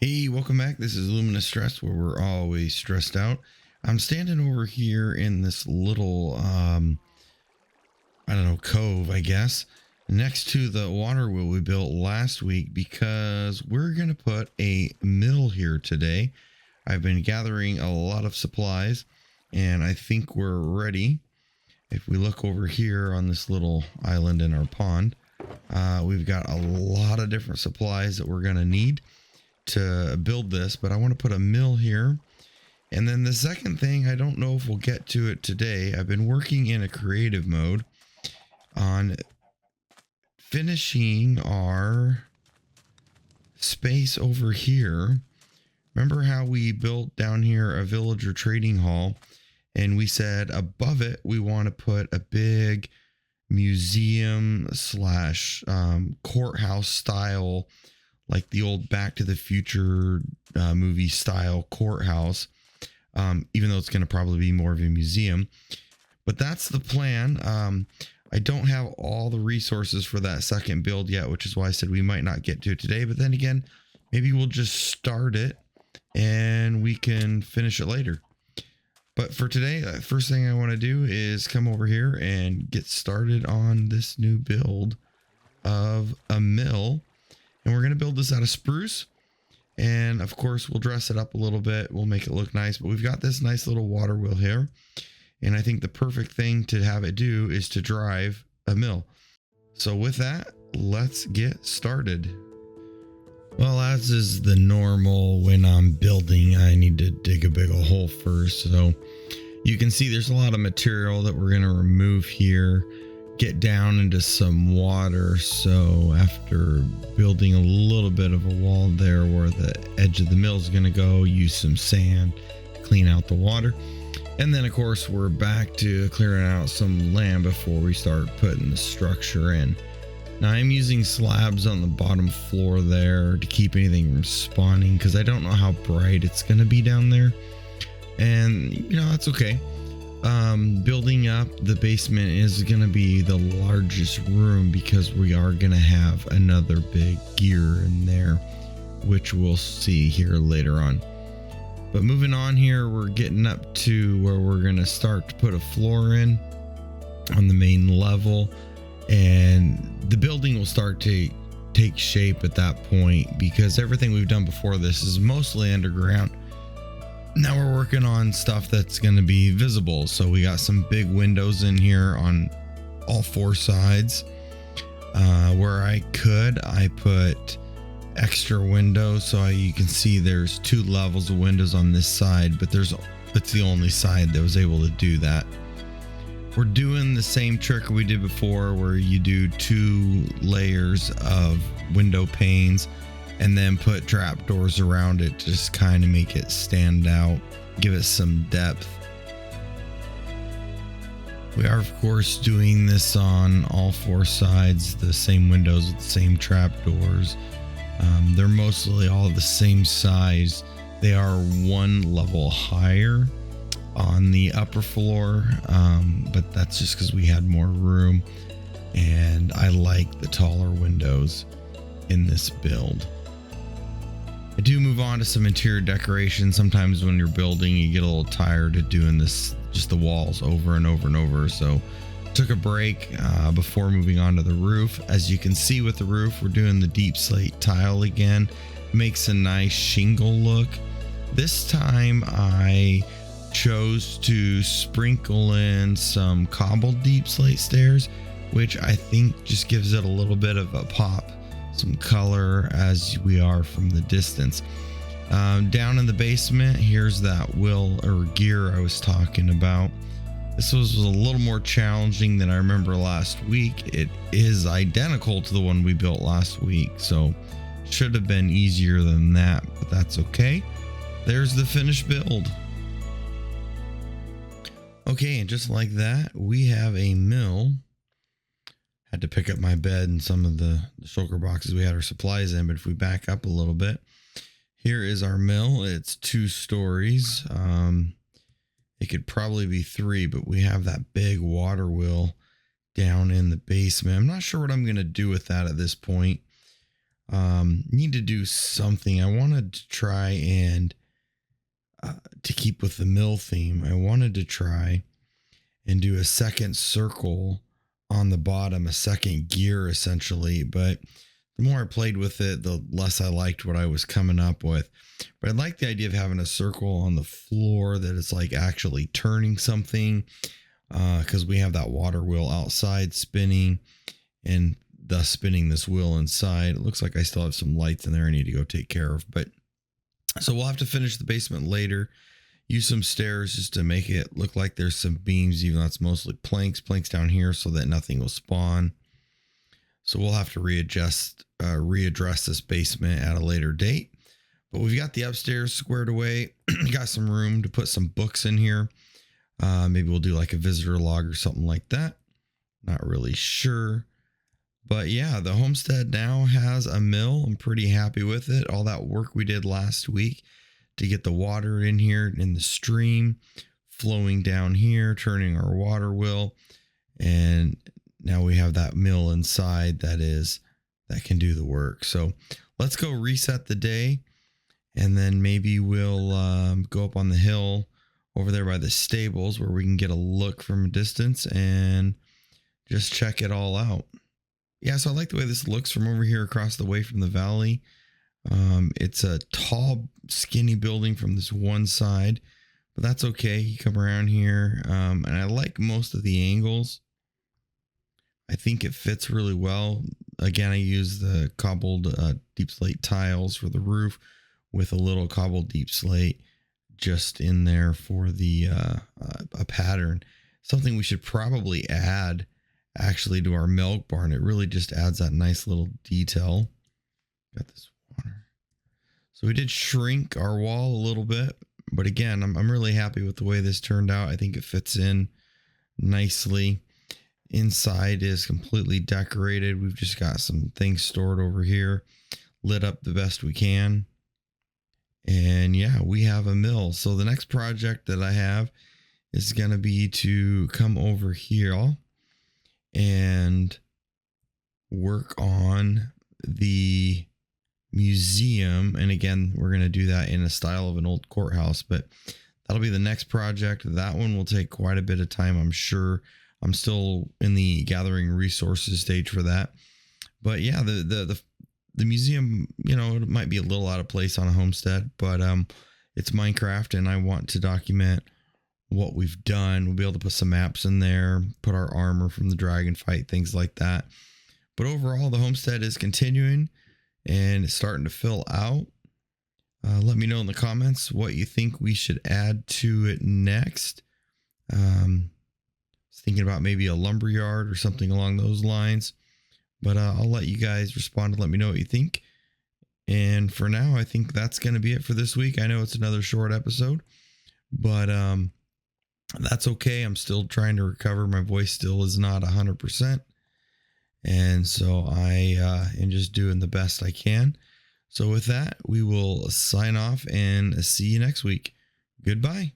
Hey, welcome back. This is LuminousStress, where we're always stressed out. I'm standing over here in this little, I don't know, cove, I guess, next to the water wheel we built last week because we're going to put a mill here today. I've been gathering a lot of supplies, and I think we're ready. If we look over here on this little island in our pond, we've got a lot of different supplies that we're going to need to build this, but I want to put a mill here. And then the second thing, I don't know if we'll get to it today. I've been working in a creative mode on finishing our space over here. Remember how we built down here a villager trading hall, and we said above it we want to put a big museum slash courthouse style, like the old Back to the Future movie style courthouse, even though it's going to probably be more of a museum. But that's the plan. I don't have all the resources for that second build yet, which is why I said we might not get to it today. But then again, maybe we'll just start it and we can finish it later. But for today, the first thing I want to do is come over here and get started on this new build of a mill. And we're going to build this out of spruce. And of course, we'll dress it up a little bit. We'll make it look nice. But we've got this nice little water wheel here. And I think the perfect thing to have it do is to drive a mill. So with that, let's get started. Well, as is the normal when I'm building, I need to dig a big hole first. So you can see there's a lot of material that we're going to remove here. Get down into some water. So after building a little bit of a wall there where the edge of the mill is going to go, use some sand, clean out the water. And then of course we're back to clearing out some land before we start putting the structure in. Now I'm using slabs on the bottom floor there to keep anything from spawning because I don't know how bright it's going to be down there. And you know, that's okay. Building up the basement is going to be the largest room because we are going to have another big gear in there, which we'll see here later on. But moving on here, we're getting up to where we're going to start to put a floor in on the main level, and the building will start to take shape at that point because everything we've done before this is mostly underground. Now we're working on stuff that's going to be visible. So we got some big windows in here on all four sides. Where I put extra windows so you can see there's two levels of windows on this side, but it's the only side that was able to do that. We're doing the same trick we did before where you do 2 layers of window panes and then put trapdoors around it to just kind of make it stand out, give it some depth. We are of course doing this on all 4 sides, the same windows with the same trapdoors. They're mostly all the same size. They are 1 level higher on the upper floor, but that's just because we had more room and I like the taller windows in this build. I do move on to some interior decoration. Sometimes when you're building, you get a little tired of doing this, just the walls over and over and over. So took a break before moving on to the roof. As you can see with the roof, we're doing the deep slate tile again. Makes a nice shingle look. This time I chose to sprinkle in some cobbled deep slate stairs, which I think just gives it a little bit of a pop, some color as we are from the distance. Down in the basement, here's that wheel or gear I was talking about. This was a little more challenging than I remember last week. It is identical to the one we built last week, so should have been easier than that, but that's okay. There's the finished build. Okay, and just like that, we have a mill. Had to pick up my bed and some of the shulker boxes we had our supplies in, but if we back up a little bit, here is our mill. It's 2 stories. It could probably be 3, but we have that big water wheel down in the basement. I'm not sure what I'm going to do with that at this point. Need to do something. I wanted to try and to keep with the mill theme. I wanted to try and do a second circle on the bottom, a second gear essentially. But the more I played with it, the less I liked what I was coming up with. But I like the idea of having a circle on the floor that is like actually turning something, because we have that water wheel outside spinning and thus spinning this wheel inside. It looks like I still have some lights in there I need to go take care of. But so we'll have to finish the basement later. Use some stairs just to make it look like there's some beams, even though it's mostly planks down here so that nothing will spawn. So we'll have to readdress this basement at a later date. But we've got the upstairs squared away. Got some room to put some books in here. Maybe we'll do like a visitor log or something like that. Not really sure. But yeah, the homestead now has a mill. I'm pretty happy with it. All that work we did last week to get the water in here in the stream, flowing down here, turning our water wheel. And now we have that mill inside that can do the work. So let's go reset the day. And then maybe we'll go up on the hill over there by the stables where we can get a look from a distance and just check it all out. Yeah, so I like the way this looks from over here across the way from the valley. It's a tall, skinny building from this one side, but that's okay. You come around here, and I like most of the angles. I think it fits really well. Again, I use the cobbled deep slate tiles for the roof with a little cobbled deep slate just in there for the a pattern. Something we should probably add actually to our milk barn. It really just adds that nice little detail. Got this water. So we did shrink our wall a little bit, but again, I'm really happy with the way this turned out. I think it fits in nicely. Inside is completely decorated. We've just got some things stored over here, lit up the best we can. And yeah, we have a mill. So the next project that I have is going to be to come over here and work on the museum. And again, we're going to do that in a style of an old courthouse, but that'll be the next project. That one will take quite a bit of time, I'm sure. I'm still in the gathering resources stage for that. But yeah, the museum, it might be a little out of place on a homestead, but it's Minecraft and I want to document what we've done. We'll be able to put some maps in there, put our armor from the dragon fight, things like that. But overall, the homestead is continuing and it's starting to fill out. Let me know in the comments what you think we should add to it next. Thinking about maybe a lumber yard or something along those lines, but I'll let you guys respond and let me know what you think. And for now, I think that's going to be it for this week. I know it's another short episode, but that's okay. I'm still trying to recover. My voice still is not 100%. And so I am just doing the best I can. So with that, we will sign off and see you next week. Goodbye.